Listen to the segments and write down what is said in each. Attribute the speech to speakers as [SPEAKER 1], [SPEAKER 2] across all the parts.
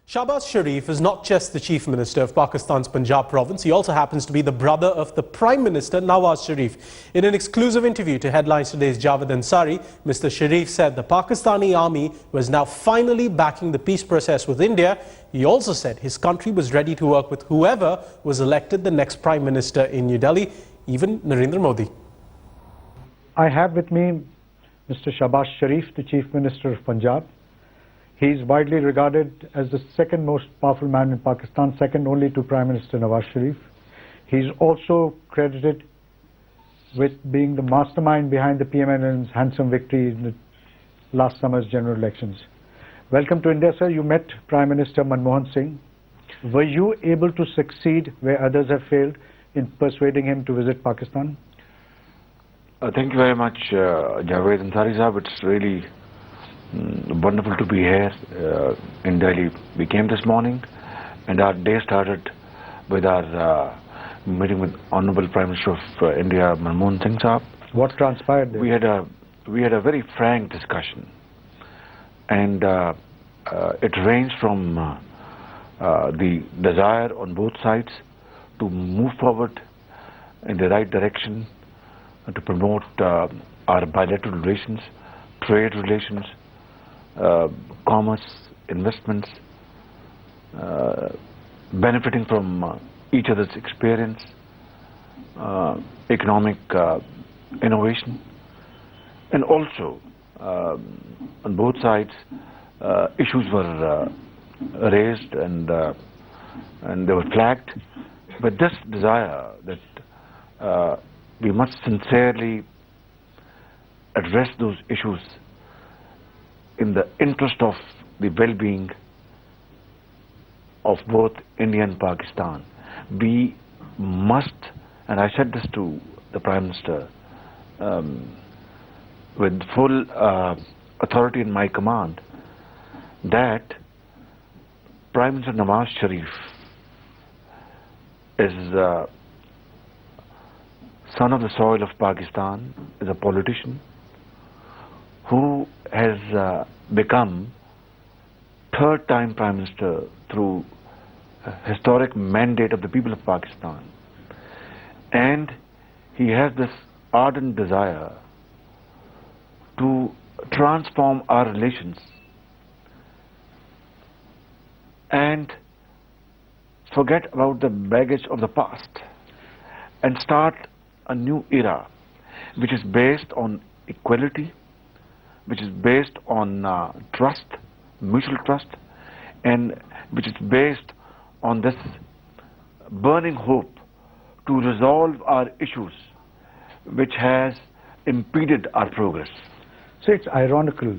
[SPEAKER 1] Shahbaz Sharif is not just the Chief Minister of Pakistan's Punjab province, he also happens to be the brother of the Prime Minister Nawaz Sharif. In an exclusive interview to Headlines Today's Javed Ansari, Mr. Sharif said the Pakistani army was now finally backing the peace process with India. He also said his country was ready to work with whoever was elected the next Prime Minister in New Delhi, even Narendra Modi.
[SPEAKER 2] I have with me Mr. Shahbaz Sharif, the Chief Minister of Punjab. He is widely regarded as the second most powerful man in Pakistan, second only to Prime Minister Nawaz Sharif. He is also credited with being the mastermind behind the PMN's handsome victory in the last summer's general elections. Welcome to India, sir. You met Prime Minister Manmohan Singh. Were you able to succeed where others have failed in persuading him to visit Pakistan?
[SPEAKER 3] Thank you very much, Javed Ansari Sahab. It's really wonderful to be here in Delhi. We came this morning and our day started with our meeting with Honorable Prime Minister of India, Manmohan Singh Sahab.
[SPEAKER 2] What transpired there?
[SPEAKER 3] We had a very frank discussion, and it ranged from the desire on both sides to move forward in the right direction to promote our bilateral relations, trade relations, commerce, investments, benefiting from each other's experience, economic innovation, and also on both sides issues were raised and they were flagged with this desire that we must sincerely address those issues in the interest of the well-being of both India and Pakistan. We must, and I said this to the Prime Minister with full authority in my command, that Prime Minister Nawaz Sharif is son of the soil of Pakistan, is a politician who has become third-time Prime Minister through a historic mandate of the people of Pakistan. And he has this ardent desire to transform our relations and forget about the baggage of the past and start a new era which is based on equality, which is based on trust, mutual trust, and which is based on this burning hope to resolve our issues which has impeded our progress.
[SPEAKER 2] So it's ironical,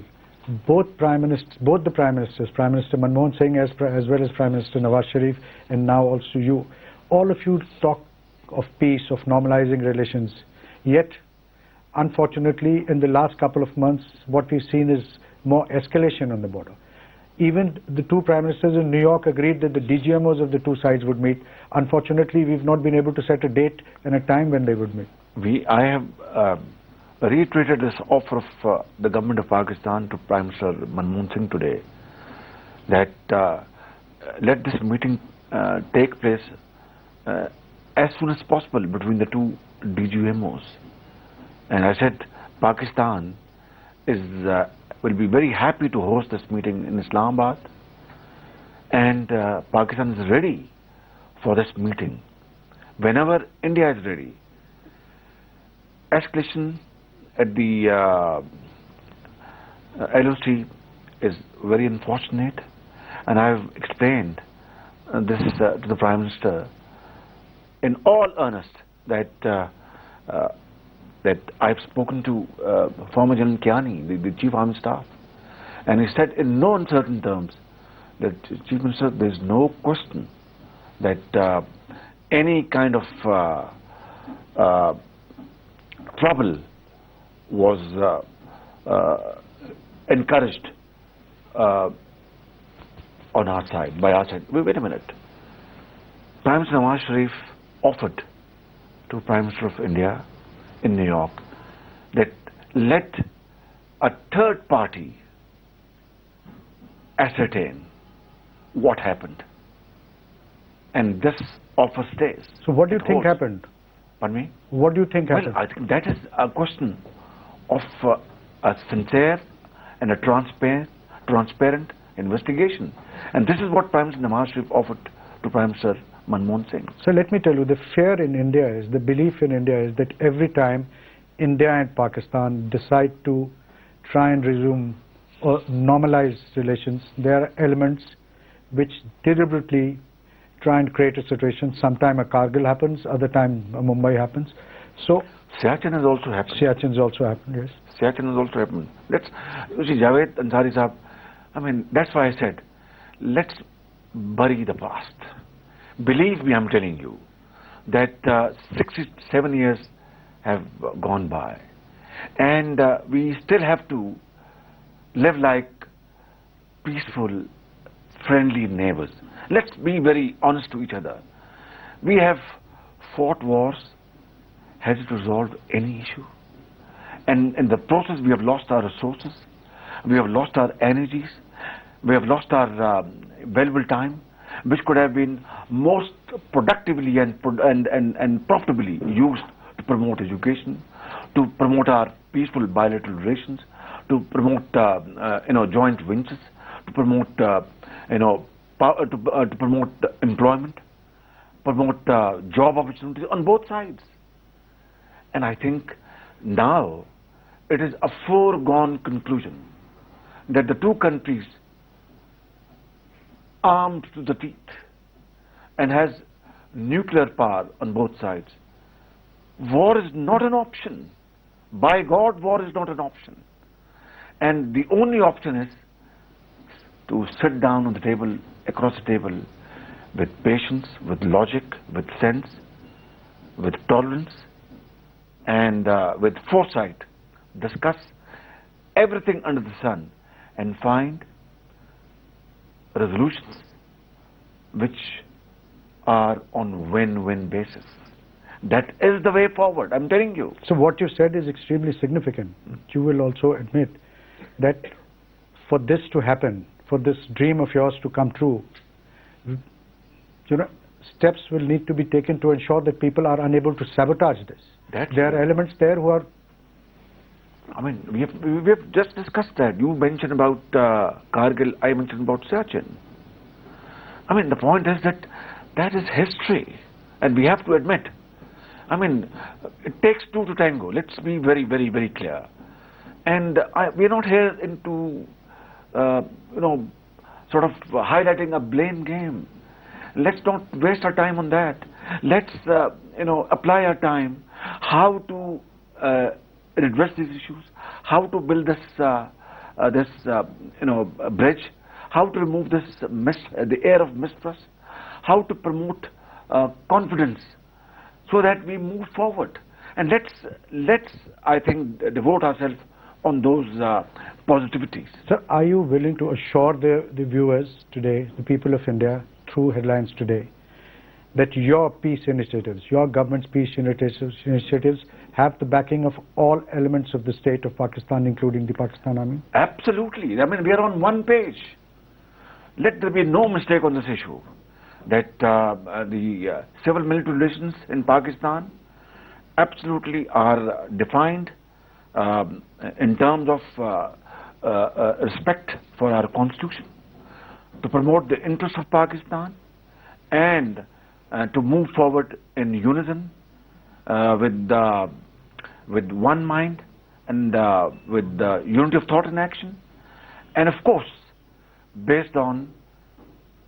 [SPEAKER 2] both the Prime Ministers, Prime Minister Manmohan Singh as well as Prime Minister Nawaz Sharif, and now also you, all of you talk of peace, of normalizing relations, yet unfortunately, in the last couple of months, what we've seen is more escalation on the border. Even the two Prime Ministers in New York agreed that the DGMOs of the two sides would meet. Unfortunately, we've not been able to set a date and a time when they would meet.
[SPEAKER 3] I have reiterated this offer of the government of Pakistan to Prime Minister Manmohan Singh today, that let this meeting take place as soon as possible between the two DGMOs. And I said Pakistan will be very happy to host this meeting in Islamabad, and Pakistan is ready for this meeting whenever India is ready. Escalation at the LOC is very unfortunate, and I have explained this to the Prime Minister in all earnest that I've spoken to former General Kiani, the Chief Army Staff, and he said in no uncertain terms that, Chief Minister, there is no question that any kind of trouble was encouraged on our side, by our side. Wait a minute. Prime Minister Nawaz Sharif offered to Prime Minister of India in New York that let a third party ascertain what happened. And this offer stays.
[SPEAKER 2] So what do you
[SPEAKER 3] It
[SPEAKER 2] think
[SPEAKER 3] holds.
[SPEAKER 2] happened?
[SPEAKER 3] Pardon me?
[SPEAKER 2] What do you think
[SPEAKER 3] Well,
[SPEAKER 2] happened?
[SPEAKER 3] I think that is a question of a sincere and a transparent investigation. And this is what Prime Minister Nawaz Sharif offered to Prime Minister Manmohan Singh.
[SPEAKER 2] So let me tell you, the fear in India is, the belief in India is that every time India and Pakistan decide to try and resume or normalize relations, there are elements which deliberately try and create a situation. Sometime a Kargil happens, other time a Mumbai happens. So
[SPEAKER 3] Siachen has also happened.
[SPEAKER 2] Siachin's also happened, yes.
[SPEAKER 3] Siachen has also happened. You see, Javed Ansari Sahab, I mean, that's why I said, let's bury the past. Believe me, I'm telling you, that 67 years have gone by. And we still have to live like peaceful, friendly neighbors. Let's be very honest to each other. We have fought wars. Has it resolved any issue? And in the process, we have lost our resources. We have lost our energies. We have lost our valuable time, which could have been most productively and profitably used to promote education, to promote our peaceful bilateral relations, to promote joint ventures, to promote to promote employment, promote job opportunities on both sides. And I think now it is a foregone conclusion that the two countries, armed to the teeth and has nuclear power on both sides, war is not an option. By God, war is not an option. And the only option is to sit down on the table, across the table, with patience, with logic, with sense, with tolerance, and with foresight, discuss everything under the sun and find resolutions which are on win-win basis. That is the way forward, I'm telling you.
[SPEAKER 2] So what you said is extremely significant. You will also admit that for this to happen, for this dream of yours to come true, steps will need to be taken to ensure that people are unable to sabotage this. There are elements there who are...
[SPEAKER 3] I mean, we have just discussed that. You mentioned about Kargil, I mentioned about Siachen. I mean, the point is that that is history, and we have to admit. I mean, it takes two to tango. Let's be very, very, very clear. And we're not here into, sort of highlighting a blame game. Let's not waste our time on that. Let's, apply our time how to address these issues, how to build this, bridge, how to remove this the air of mistrust, how to promote confidence, so that we move forward. And let's I think, devote ourselves on those positivities.
[SPEAKER 2] Sir, are you willing to assure the viewers today, the people of India, through headlines today, that your peace initiatives, your government's peace initiatives have the backing of all elements of the state of Pakistan, including the Pakistan Army?
[SPEAKER 3] Absolutely. I mean, we are on one page. Let there be no mistake on this issue, that the civil-military relations in Pakistan absolutely are defined in terms of respect for our constitution, to promote the interests of Pakistan, and to move forward in unison with one mind and with unity of thought and action, and of course based on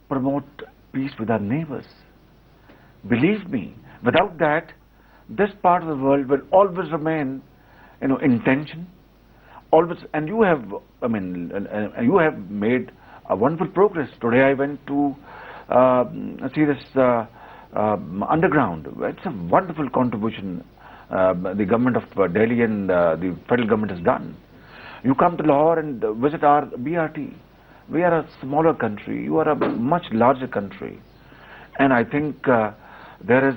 [SPEAKER 3] promote peace with our neighbors. Believe me, without that, this part of the world will always remain, in tension. Always, and you have, you have made a wonderful progress. Today I went to see this underground. It's a wonderful contribution the government of Delhi and the federal government has done. You come to Lahore and visit our BRT. We are a smaller country. You are a much larger country. And I think there is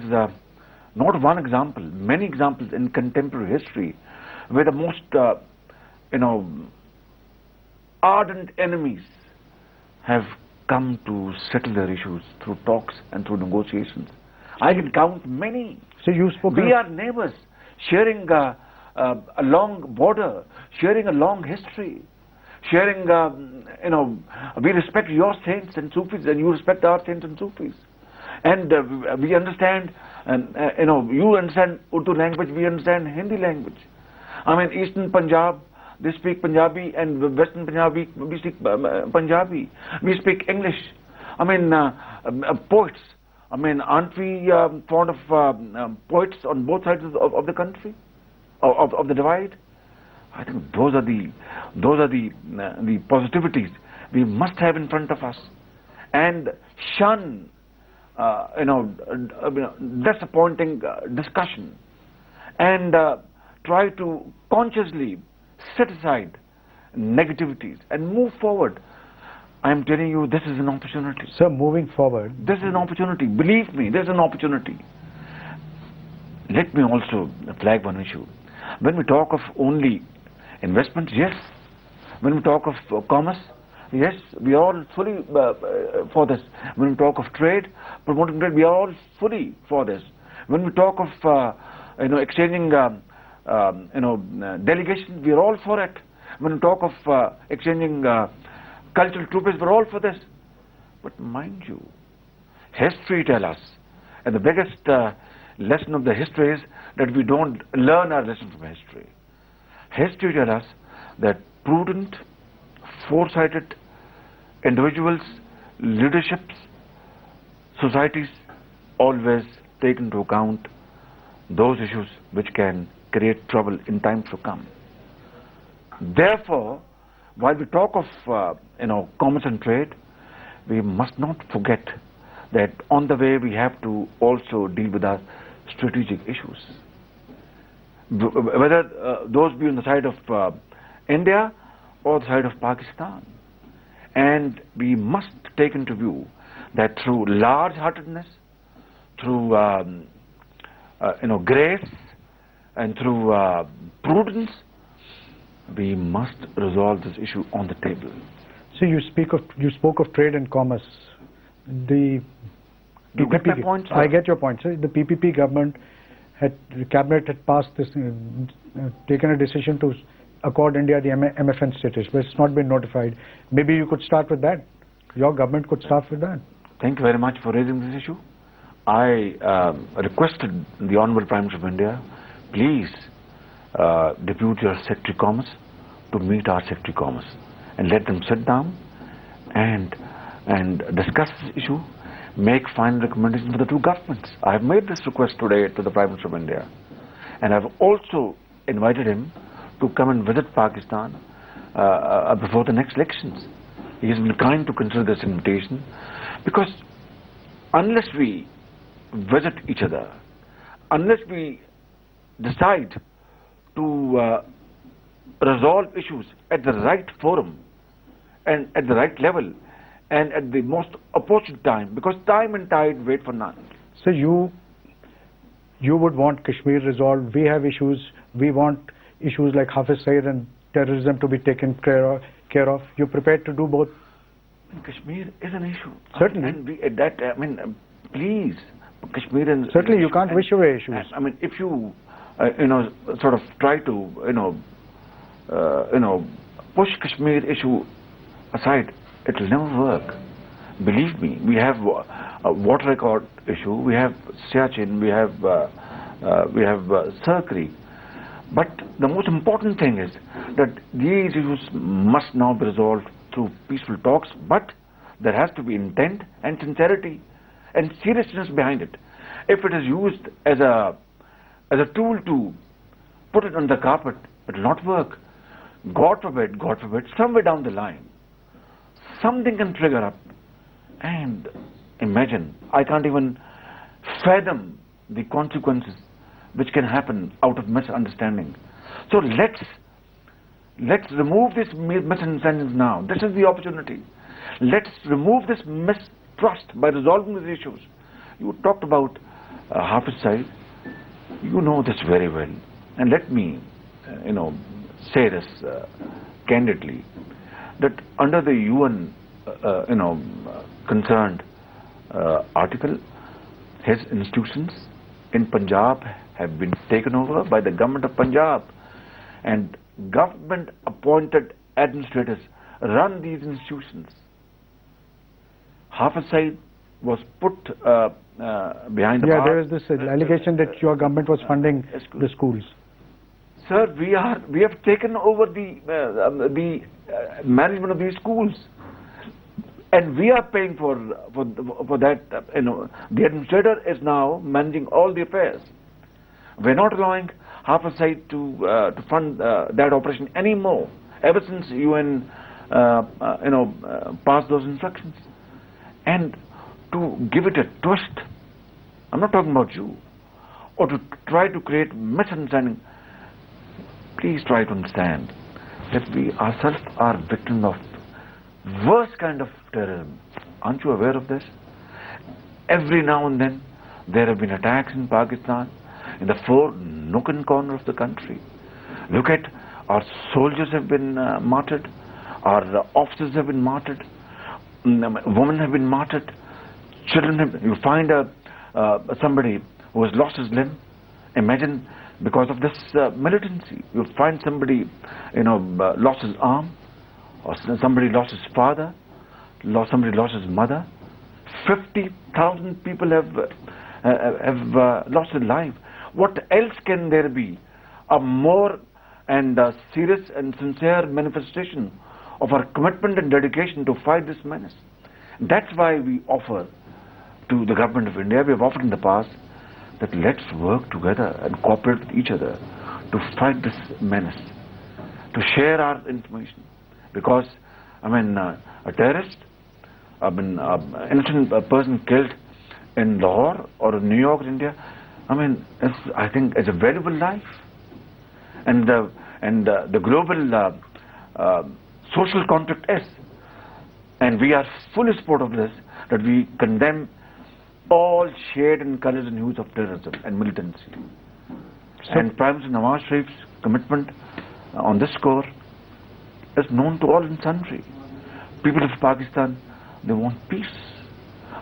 [SPEAKER 3] not one example, many examples in contemporary history where the most, ardent enemies have come to settle their issues through talks and through negotiations. I can count many.
[SPEAKER 2] So you spoke.
[SPEAKER 3] We are neighbors, sharing a long border, sharing a long history, sharing, we respect your saints and Sufis, and you respect our saints and Sufis. And we understand, you understand Urdu language, we understand Hindi language. I mean, Eastern Punjab, they speak Punjabi, and Western Punjab, we speak Punjabi. We speak English. I mean, poets. I mean, aren't we fond of poets on both sides of the country, of the divide? I think those are the positivities we must have in front of us, and shun disappointing discussion, and try to consciously set aside negativities and move forward. I am telling you, this is an opportunity.
[SPEAKER 2] Sir, moving forward.
[SPEAKER 3] This is an opportunity. Believe me, this is an opportunity. Let me also flag one issue. When we talk of only investment, yes. When we talk of commerce, yes, we are all fully for this. When we talk of trade, promoting trade, we are all fully for this. When we talk of exchanging delegation, we are all for it. When we talk of exchanging cultural troopers, we're all for this. But mind you, history tells us, and the biggest lesson of the history is that we don't learn our lesson from history. History tells us that prudent, foresighted individuals, leaderships, societies always take into account those issues which can create trouble in times to come. Therefore, while we talk of commerce and trade, we must not forget that on the way we have to also deal with our strategic issues. Whether those be on the side of India or the side of Pakistan. And we must take into view that through large-heartedness, through grace, and through prudence, we must resolve this issue on the table.
[SPEAKER 2] So you spoke of trade and commerce. The
[SPEAKER 3] You get my point, sir?
[SPEAKER 2] I get your point, sir. The PPP government the cabinet had passed this, taken a decision to accord India the MFN status, but it's not been notified. Maybe you could start with that. Your government could start with that.
[SPEAKER 3] Thank you very much for raising this issue. I requested the Honourable Prime Minister of India, please depute your Secretary Commerce to meet our Secretary Commerce and let them sit down and discuss this issue, make final recommendations for the two governments. I have made this request today to the Prime Minister of India, and I have also invited him to come and visit Pakistan before the next elections. He has been kind to consider this invitation, because unless we visit each other, unless we decide to resolve issues at the right forum and at the right level and at the most opportune time, because time and tide wait for none.
[SPEAKER 2] So you would want Kashmir resolved. We have issues. We want issues like Hafiz Saeed and terrorism to be taken care of. You're prepared to do both?
[SPEAKER 3] Kashmir is an issue.
[SPEAKER 2] Certainly.
[SPEAKER 3] And please, Kashmir and...
[SPEAKER 2] Certainly, you can't wish away issues.
[SPEAKER 3] I mean, if you, sort of try to, push Kashmir issue aside, it will never work. Believe me, we have a water record issue, we have Siachen, we have Sarkari. But the most important thing is that these issues must now be resolved through peaceful talks, but there has to be intent and sincerity and seriousness behind it. If it is used as a tool to put it on the carpet, it will not work. God forbid, somewhere down the line, something can trigger up. And imagine, I can't even fathom the consequences which can happen out of misunderstanding. So let's remove these misunderstandings now. This is the opportunity. Let's remove this mistrust by resolving these issues. You talked about Hafiz Saeed. You know this very well. And let me, say this candidly, that under the UN concerned article, his institutions in Punjab have been taken over by the government of Punjab, and government appointed administrators run these institutions. Half a side was put behind the bar.
[SPEAKER 2] There is this allegation that your government was funding the schools.
[SPEAKER 3] Sir, we have taken over the management of these schools, and we are paying for that. The administrator is now managing all the affairs. We're not allowing half a side to fund that operation anymore. Ever since UN passed those instructions, and to give it a twist, I'm not talking about you, or to try to create misunderstanding. Please try to understand that we ourselves are victims of worst kind of terrorism. Aren't you aware of this? Every now and then there have been attacks in Pakistan, in the four nook and corner of the country. Look at, our soldiers have been martyred, our officers have been martyred, women have been martyred, children have been, you find somebody who has lost his limb. Imagine, because of this militancy, you find somebody lost his arm, or somebody lost his father, somebody lost his mother. 50,000 people have lost their life. What else can there be? A more and serious and sincere manifestation of our commitment and dedication to fight this menace. That's why we offer to the government of India, we have offered in the past, that let's work together and cooperate with each other to fight this menace, to share our information. Because, a terrorist, an innocent person killed in Lahore or in New York, India, I think it's a valuable life. And the global social contract is, and we are fully supportive of this, that we condemn all shade and colors and hues of terrorism and militancy. And Prime Minister Nawaz Sharif's commitment on this score is known to all and sundry. People of Pakistan, they want peace.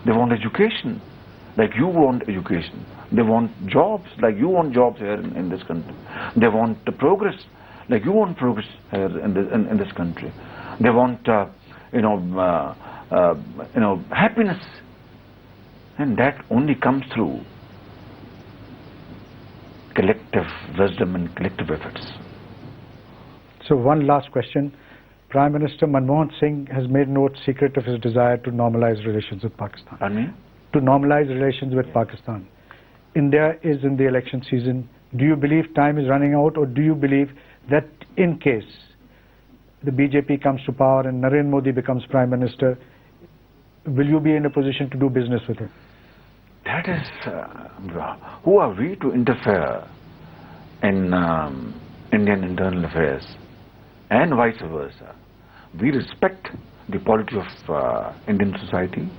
[SPEAKER 3] They want education, like you want education. They want jobs, like you want jobs here in this country. They want progress, like you want progress here in this country. They want, happiness. And that only comes through collective wisdom and collective efforts.
[SPEAKER 2] So one last question. Prime Minister Manmohan Singh has made no secret of his desire to normalize relations with Pakistan.
[SPEAKER 3] Pardon me?
[SPEAKER 2] To normalize relations with Pakistan. India is in the election season. Do you believe time is running out, or do you believe that in case the BJP comes to power and Narendra Modi becomes Prime Minister, will you be in a position to do business with him?
[SPEAKER 3] That is, who are we to interfere in Indian internal affairs, and vice versa? We respect the polity of Indian society.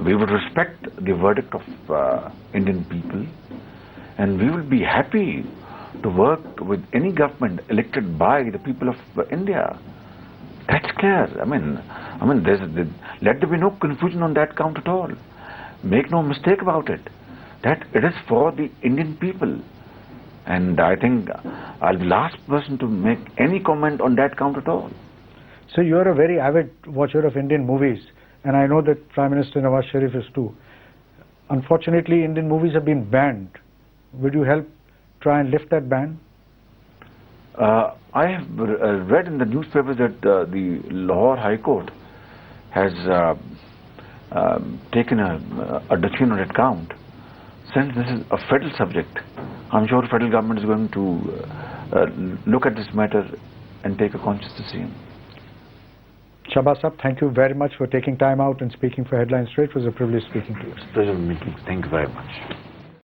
[SPEAKER 3] We would respect the verdict of Indian people, and we will be happy to work with any government elected by the people of India. That's clear. Let there be no confusion on that count at all. Make no mistake about it, that it is for the Indian people. And I think I'll be the last person to make any comment on that count at all.
[SPEAKER 2] So you're a very avid watcher of Indian movies, and I know that Prime Minister Nawaz Sharif is too. Unfortunately, Indian movies have been banned. Would you help try and lift that ban?
[SPEAKER 3] I have read in the newspapers that the Lahore High Court has taken a decision on that count. Since this is a federal subject, I'm sure the federal government is going to look at this matter and take a conscious decision.
[SPEAKER 2] Shahbaz Sahab, thank you very much for taking time out and speaking for Headline Straight. It was a privilege speaking to you.
[SPEAKER 3] It's a pleasure meeting. Thank you very much.